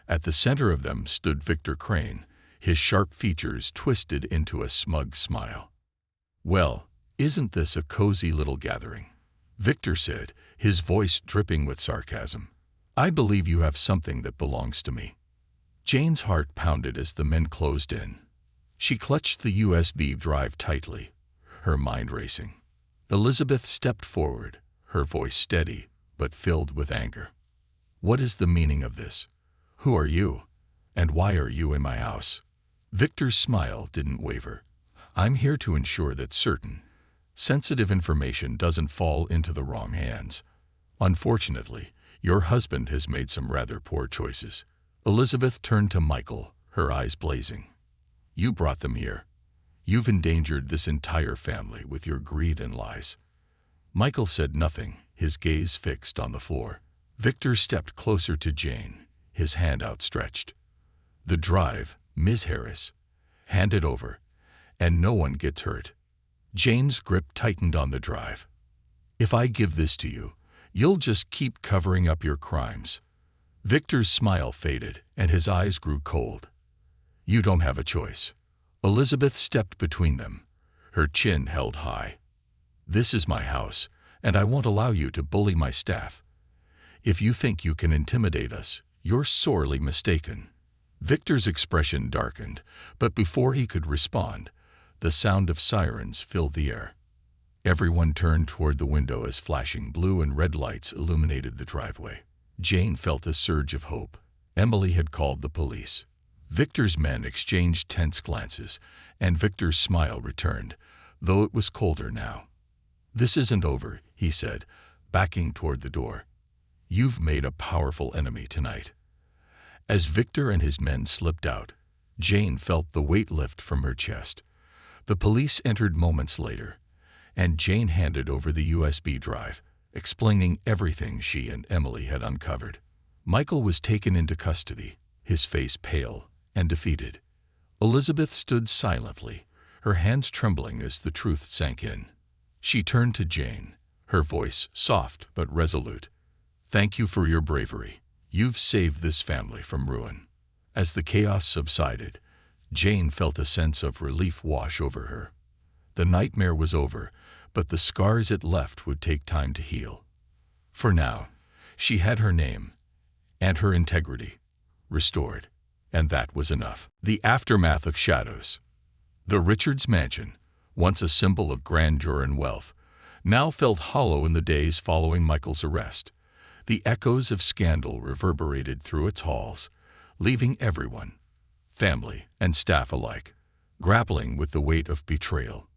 At the center of them stood Victor Crane, his sharp features twisted into a smug smile. "Well, isn't this a cozy little gathering?" Victor said, his voice dripping with sarcasm. "I believe you have something that belongs to me." Jane's heart pounded as the men closed in. She clutched the USB drive tightly, her mind racing. Elizabeth stepped forward, her voice steady but filled with anger. "What is the meaning of this? Who are you? And why are you in my house?" Victor's smile didn't waver. "I'm here to ensure that certain, sensitive information doesn't fall into the wrong hands. Unfortunately, your husband has made some rather poor choices." Elizabeth turned to Michael, her eyes blazing. "You brought them here. You've endangered this entire family with your greed and lies." Michael said nothing, his gaze fixed on the floor. Victor stepped closer to Jane, his hand outstretched. "The drive, Ms. Harris. Hand it over, and no one gets hurt." Jane's grip tightened on the drive. "If I give this to you, you'll just keep covering up your crimes." Victor's smile faded, and his eyes grew cold. "You don't have a choice." Elizabeth stepped between them, her chin held high. "This is my house, and I won't allow you to bully my staff. If you think you can intimidate us, you're sorely mistaken." Victor's expression darkened, but before he could respond, the sound of sirens filled the air. Everyone turned toward the window as flashing blue and red lights illuminated the driveway. Jane felt a surge of hope. Emily had called the police. Victor's men exchanged tense glances, and Victor's smile returned, though it was colder now. "This isn't over," he said, backing toward the door. "You've made a powerful enemy tonight." As Victor and his men slipped out, Jane felt the weight lift from her chest. The police entered moments later, and Jane handed over the USB drive, explaining everything she and Emily had uncovered. Michael was taken into custody, his face pale and defeated. Elizabeth stood silently, her hands trembling as the truth sank in. She turned to Jane, her voice soft but resolute. "Thank you for your bravery. You've saved this family from ruin." As the chaos subsided, Jane felt a sense of relief wash over her. The nightmare was over, but the scars it left would take time to heal. For now, she had her name and her integrity restored, and that was enough. The aftermath of Shadows. The Richards mansion, once a symbol of grandeur and wealth, now felt hollow in the days following Michael's arrest. The echoes of scandal reverberated through its halls, leaving everyone, family and staff alike, grappling with the weight of betrayal.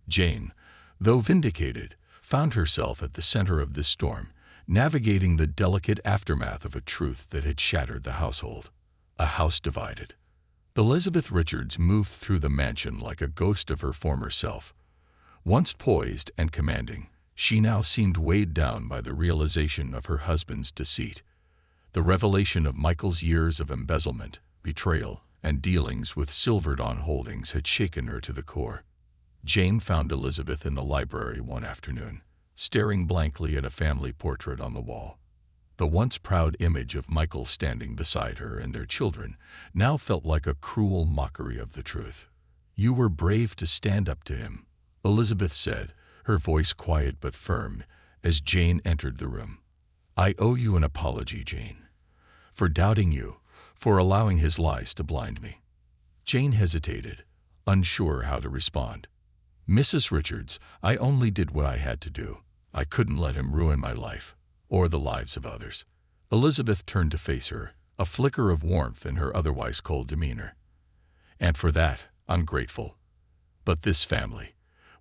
Jane, though vindicated, found herself at the center of this storm, navigating the delicate aftermath of a truth that had shattered the household. A house divided. Elizabeth Richards moved through the mansion like a ghost of her former self. Once poised and commanding, she now seemed weighed down by the realization of her husband's deceit. The revelation of Michael's years of embezzlement, betrayal, and dealings with Silver Dawn Holdings had shaken her to the core. Jane found Elizabeth in the library one afternoon, staring blankly at a family portrait on the wall. The once proud image of Michael standing beside her and their children now felt like a cruel mockery of the truth. "You were brave to stand up to him," Elizabeth said, her voice quiet but firm, as Jane entered the room. "I owe you an apology, Jane, for doubting you, for allowing his lies to blind me." Jane hesitated, unsure how to respond. "Mrs. Richards, I only did what I had to do. I couldn't let him ruin my life, or the lives of others." Elizabeth turned to face her, a flicker of warmth in her otherwise cold demeanor. "And for that, ungrateful. But this family,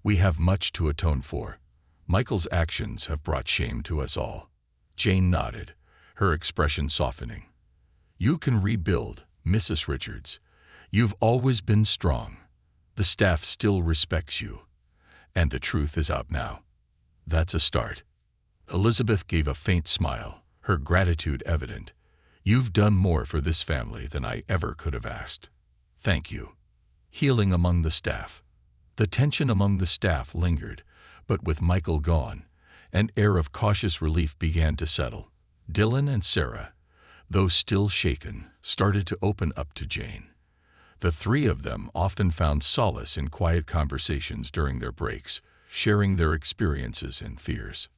we have much to atone for. Michael's actions have brought shame to us all. Jane nodded, her expression softening. You can rebuild, Mrs. Richards. You've always been strong. The staff still respects you. And the truth is out now. That's a start. Elizabeth gave a faint smile, her gratitude evident. You've done more for this family than I ever could have asked. Thank you. Healing among the staff. The tension among the staff lingered, but with Michael gone, an air of cautious relief began to settle. Dylan and Sarah, though still shaken, started to open up to Jane. The three of them often found solace in quiet conversations during their breaks, sharing their experiences and fears.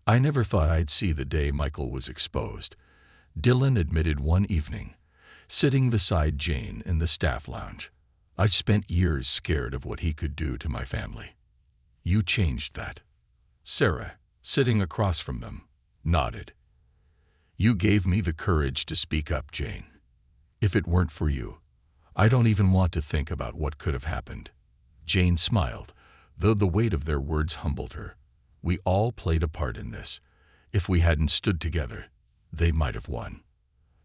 I never thought I'd see the day Michael was exposed, Dylan admitted one evening, sitting beside Jane in the staff lounge. I'd spent years scared of what he could do to my family. You changed that. Sarah, sitting across from them, nodded. You gave me the courage to speak up, Jane. If it weren't for you, I don't even want to think about what could have happened. Jane smiled, though the weight of their words humbled her. We all played a part in this. If we hadn't stood together, they might have won.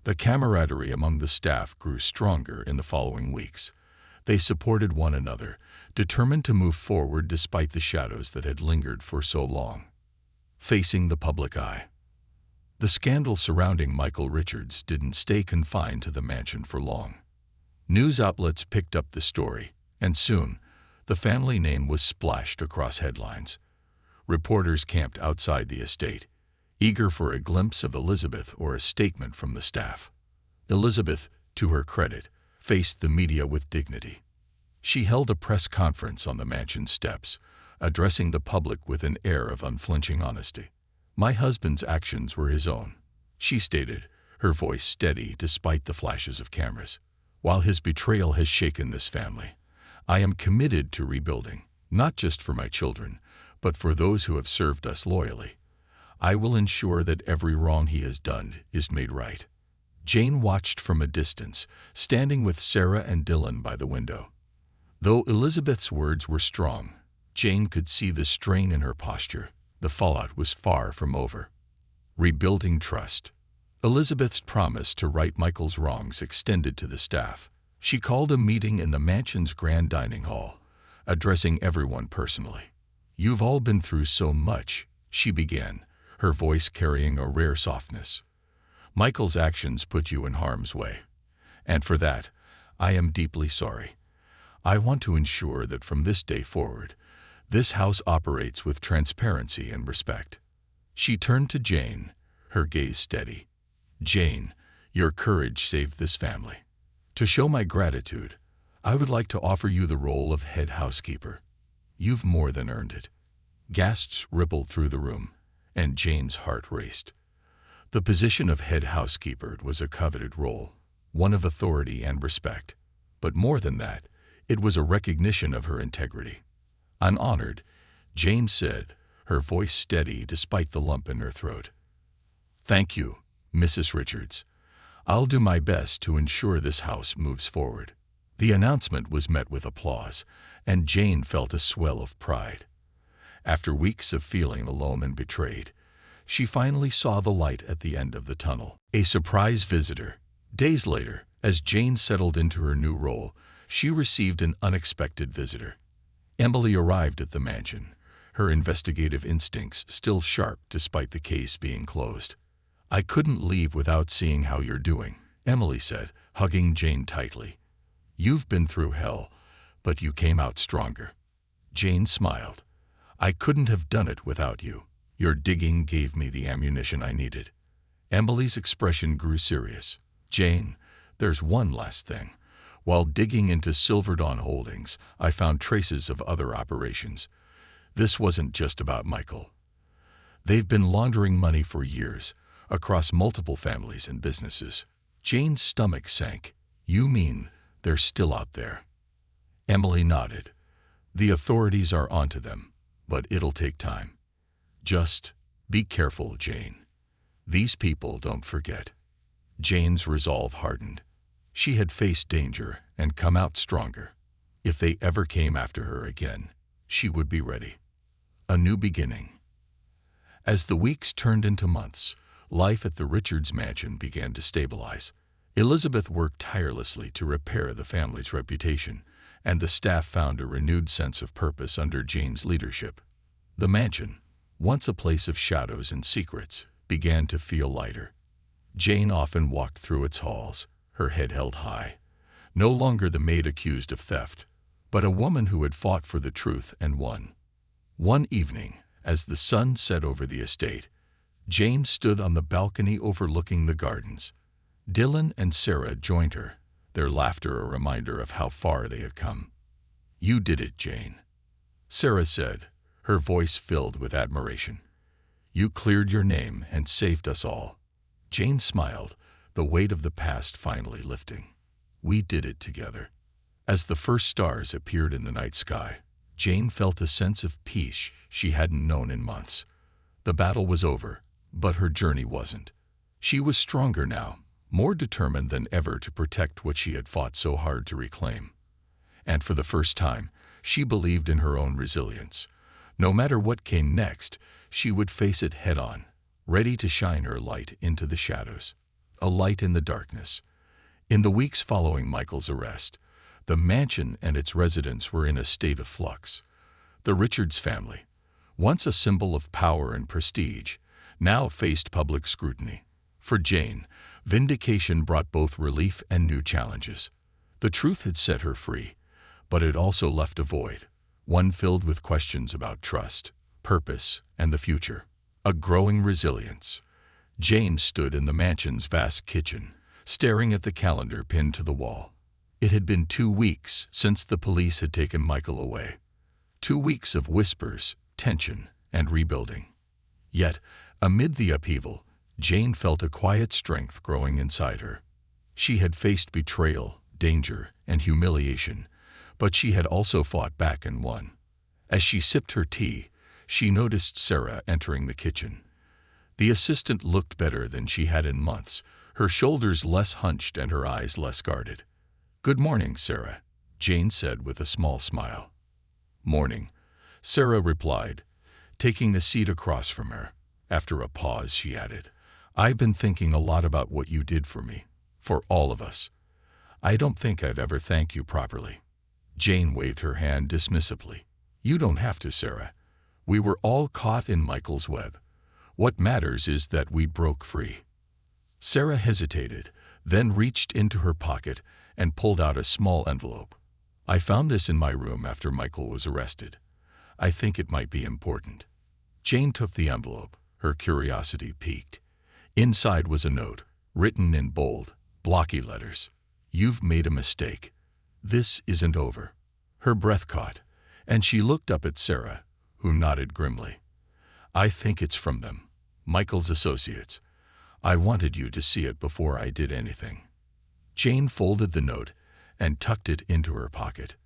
The camaraderie among the staff grew stronger in the following weeks. They supported one another, determined to move forward despite the shadows that had lingered for so long. Facing the public eye. The scandal surrounding Michael Richards didn't stay confined to the mansion for long. News outlets picked up the story, and soon, the family name was splashed across headlines. Reporters camped outside the estate, eager for a glimpse of Elizabeth or a statement from the staff. Elizabeth, to her credit, faced the media with dignity. She held a press conference on the mansion steps, addressing the public with an air of unflinching honesty. My husband's actions were his own, she stated, her voice steady despite the flashes of cameras. While his betrayal has shaken this family, I am committed to rebuilding, not just for my children, but for those who have served us loyally. I will ensure that every wrong he has done is made right. Jane watched from a distance, standing with Sarah and Dylan by the window. Though Elizabeth's words were strong, Jane could see the strain in her posture. The fallout was far from over. Rebuilding trust. Elizabeth's promise to right Michael's wrongs extended to the staff. She called a meeting in the mansion's grand dining hall, addressing everyone personally. You've all been through so much, she began, her voice carrying a rare softness. Michael's actions put you in harm's way, and for that, I am deeply sorry. I want to ensure that from this day forward, this house operates with transparency and respect. She turned to Jane, her gaze steady. Jane, your courage saved this family. To show my gratitude, I would like to offer you the role of head housekeeper. You've more than earned it. Gasps rippled through the room, and Jane's heart raced. The position of head housekeeper was a coveted role, one of authority and respect. But more than that, it was a recognition of her integrity. I'm honored, Jane said, her voice steady despite the lump in her throat. Thank you, Mrs. Richards. I'll do my best to ensure this house moves forward. The announcement was met with applause, and Jane felt a swell of pride. After weeks of feeling alone and betrayed, she finally saw the light at the end of the tunnel. A surprise visitor. Days later, as Jane settled into her new role, she received an unexpected visitor. Emily arrived at the mansion, her investigative instincts still sharp despite the case being closed. I couldn't leave without seeing how you're doing, Emily said, hugging Jane tightly. You've been through hell, but you came out stronger. Jane smiled. I couldn't have done it without you. Your digging gave me the ammunition I needed. Emily's expression grew serious. Jane, there's one last thing. While digging into Silver Dawn Holdings, I found traces of other operations. This wasn't just about Michael. They've been laundering money for years, across multiple families and businesses. Jane's stomach sank. You mean they're still out there? Emily nodded. The authorities are onto them, but it'll take time. Just be careful, Jane. These people don't forget. Jane's resolve hardened. She had faced danger and come out stronger. If they ever came after her again, she would be ready. A new beginning. As the weeks turned into months, life at the Richards mansion began to stabilize. Elizabeth worked tirelessly to repair the family's reputation, and the staff found a renewed sense of purpose under Jane's leadership. The mansion, once a place of shadows and secrets, began to feel lighter. Jane often walked through its halls, her head held high. No longer the maid accused of theft, but a woman who had fought for the truth and won. One evening, as the sun set over the estate, Jane stood on the balcony overlooking the gardens. Dylan and Sarah joined her, their laughter a reminder of how far they had come. "You did it, Jane," Sarah said, her voice filled with admiration. "You cleared your name and saved us all." Jane smiled, the weight of the past finally lifting. "We did it together." As the first stars appeared in the night sky, Jane felt a sense of peace she hadn't known in months. The battle was over, but her journey wasn't. She was stronger now, more determined than ever to protect what she had fought so hard to reclaim. And for the first time, she believed in her own resilience. No matter what came next, she would face it head-on, ready to shine her light into the shadows. A light in the darkness. In the weeks following Michael's arrest, the mansion and its residents were in a state of flux. The Richards family, once a symbol of power and prestige, now faced public scrutiny. For Jane, vindication brought both relief and new challenges. The truth had set her free, but it also left a void, one filled with questions about trust, purpose, and the future. A growing resilience. Jane stood in the mansion's vast kitchen, staring at the calendar pinned to the wall. It had been 2 weeks since the police had taken Michael away. 2 weeks of whispers, tension, and rebuilding. Yet, amid the upheaval, Jane felt a quiet strength growing inside her. She had faced betrayal, danger, and humiliation, but she had also fought back and won. As she sipped her tea, she noticed Sarah entering the kitchen. The assistant looked better than she had in months, her shoulders less hunched and her eyes less guarded. "Good morning, Sarah," Jane said with a small smile. "Morning," Sarah replied, taking the seat across from her. After a pause, she added, "I've been thinking a lot about what you did for me, for all of us. I don't think I've ever thanked you properly." Jane waved her hand dismissively. "You don't have to, Sarah. We were all caught in Michael's web. What matters is that we broke free." Sarah hesitated, then reached into her pocket and pulled out a small envelope. "I found this in my room after Michael was arrested. I think it might be important." Jane took the envelope, her curiosity piqued. Inside was a note, written in bold, blocky letters. "You've made a mistake. This isn't over." Her breath caught, and she looked up at Sarah, who nodded grimly. "I think it's from them, Michael's associates. I wanted you to see it before I did anything." Jane folded the note and tucked it into her pocket.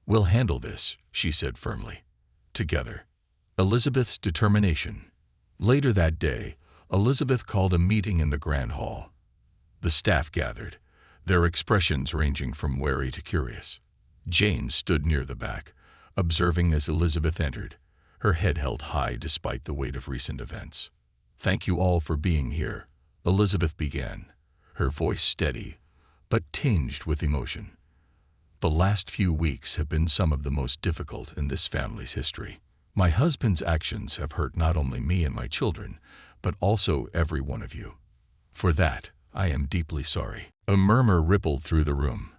"We'll handle this," she said firmly. "Together." Elizabeth's determination. Later that day, Elizabeth called a meeting in the Grand Hall. The staff gathered, their expressions ranging from wary to curious. Jane stood near the back, observing as Elizabeth entered, her head held high despite the weight of recent events. "Thank you all for being here," Elizabeth began, her voice steady, but tinged with emotion. "The last few weeks have been some of the most difficult in this family's history. My husband's actions have hurt not only me and my children, but also every one of you. For that, I am deeply sorry." A murmur rippled through the room.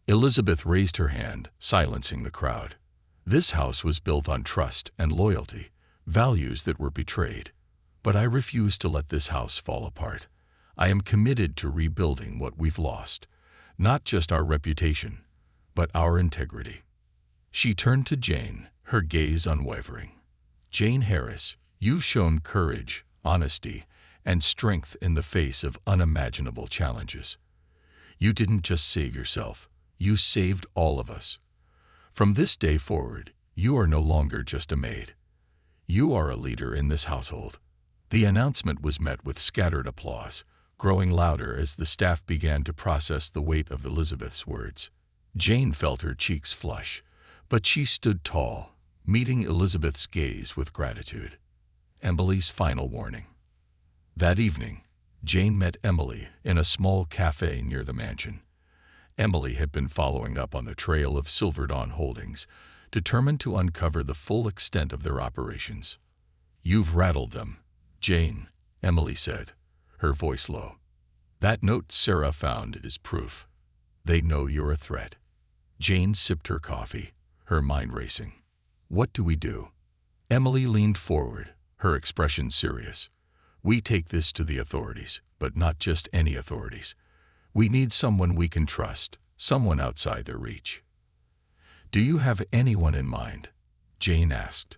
Elizabeth raised her hand, silencing the crowd. "This house was built on trust and loyalty, values that were betrayed. But I refuse to let this house fall apart. I am committed to rebuilding what we've lost, not just our reputation, but our integrity." She turned to Jane, her gaze unwavering. "Jane Harris, you've shown courage, honesty, and strength in the face of unimaginable challenges. You didn't just save yourself, you saved all of us. From this day forward, you are no longer just a maid. You are a leader in this household." The announcement was met with scattered applause, growing louder as the staff began to process the weight of Elizabeth's words. Jane felt her cheeks flush, but she stood tall, meeting Elizabeth's gaze with gratitude. Emily's final warning. That evening, Jane met Emily in a small cafe near the mansion. Emily had been following up on the trail of Silver Dawn Holdings, determined to uncover the full extent of their operations. "You've rattled them, Jane," Emily said, her voice low. "That note Sarah found is proof. They know you're a threat." Jane sipped her coffee, her mind racing. "What do we do?" Emily leaned forward, her expression serious. "We take this to the authorities, but not just any authorities. We need someone we can trust, someone outside their reach." "Do you have anyone in mind?" Jane asked.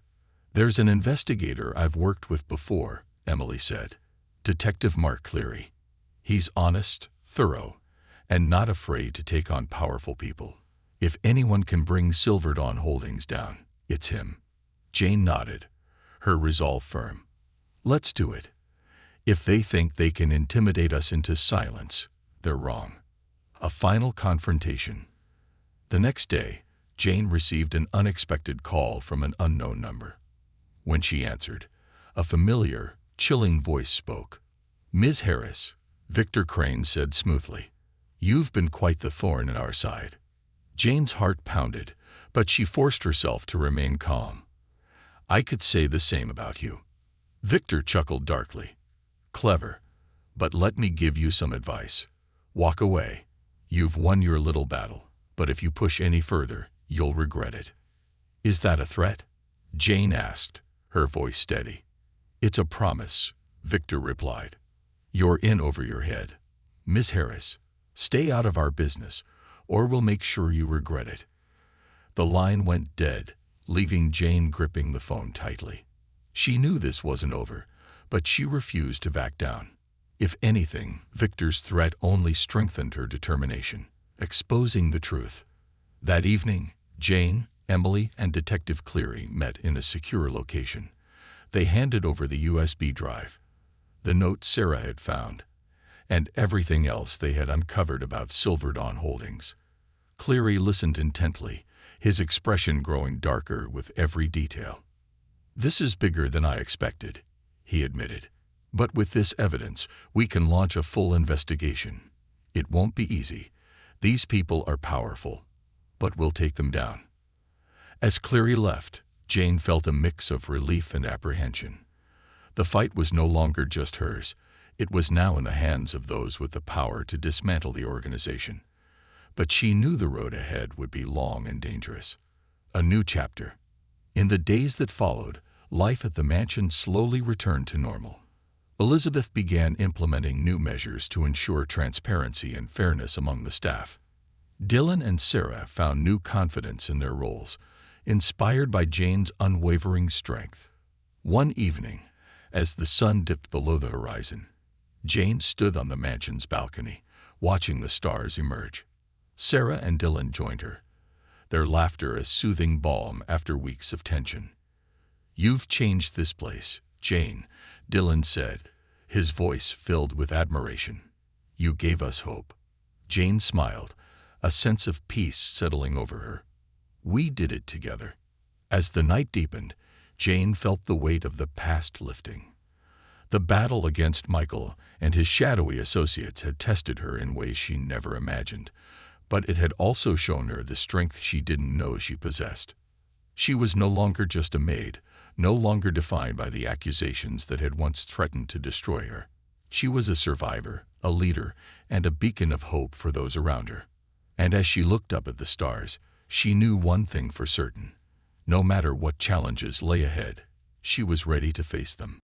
"There's an investigator I've worked with before," Emily said. "Detective Mark Cleary. He's honest, thorough, and not afraid to take on powerful people. If anyone can bring Silver Dawn Holdings down, it's him." Jane nodded, her resolve firm. "Let's do it. If they think they can intimidate us into silence, they're wrong." A final confrontation. The next day, Jane received an unexpected call from an unknown number. When she answered, a familiar, chilling voice spoke. "Ms. Harris," Victor Crane said smoothly, "you've been quite the thorn in our side." Jane's heart pounded, but she forced herself to remain calm. "I could say the same about you." Victor chuckled darkly. "Clever, but let me give you some advice. Walk away. You've won your little battle, but if you push any further, you'll regret it." "Is that a threat?" Jane asked, her voice steady. "It's a promise," Victor replied. "You're in over your head. Miss Harris, stay out of our business, or we'll make sure you regret it." The line went dead, leaving Jane gripping the phone tightly. She knew this wasn't over, but she refused to back down. If anything, Victor's threat only strengthened her determination, exposing the truth. That evening, Jane, Emily, and Detective Cleary met in a secure location. They handed over the USB drive, the note Sarah had found, and everything else they had uncovered about Silver Dawn Holdings. Cleary listened intently, his expression growing darker with every detail. "This is bigger than I expected," he admitted. "But with this evidence, we can launch a full investigation. It won't be easy. These people are powerful, but we'll take them down." As Cleary left, Jane felt a mix of relief and apprehension. The fight was no longer just hers. It was now in the hands of those with the power to dismantle the organization. But she knew the road ahead would be long and dangerous. A new chapter. In the days that followed, life at the mansion slowly returned to normal. Elizabeth began implementing new measures to ensure transparency and fairness among the staff. Dylan and Sarah found new confidence in their roles, inspired by Jane's unwavering strength. One evening, as the sun dipped below the horizon, Jane stood on the mansion's balcony, watching the stars emerge. Sarah and Dylan joined her, their laughter a soothing balm after weeks of tension. "You've changed this place, Jane," Dylan said, his voice filled with admiration. "You gave us hope." Jane smiled, a sense of peace settling over her. "We did it together." As the night deepened, Jane felt the weight of the past lifting. The battle against Michael and his shadowy associates had tested her in ways she never imagined, but it had also shown her the strength she didn't know she possessed. She was no longer just a maid, no longer defined by the accusations that had once threatened to destroy her. She was a survivor, a leader, and a beacon of hope for those around her. And as she looked up at the stars, she knew one thing for certain. No matter what challenges lay ahead, she was ready to face them.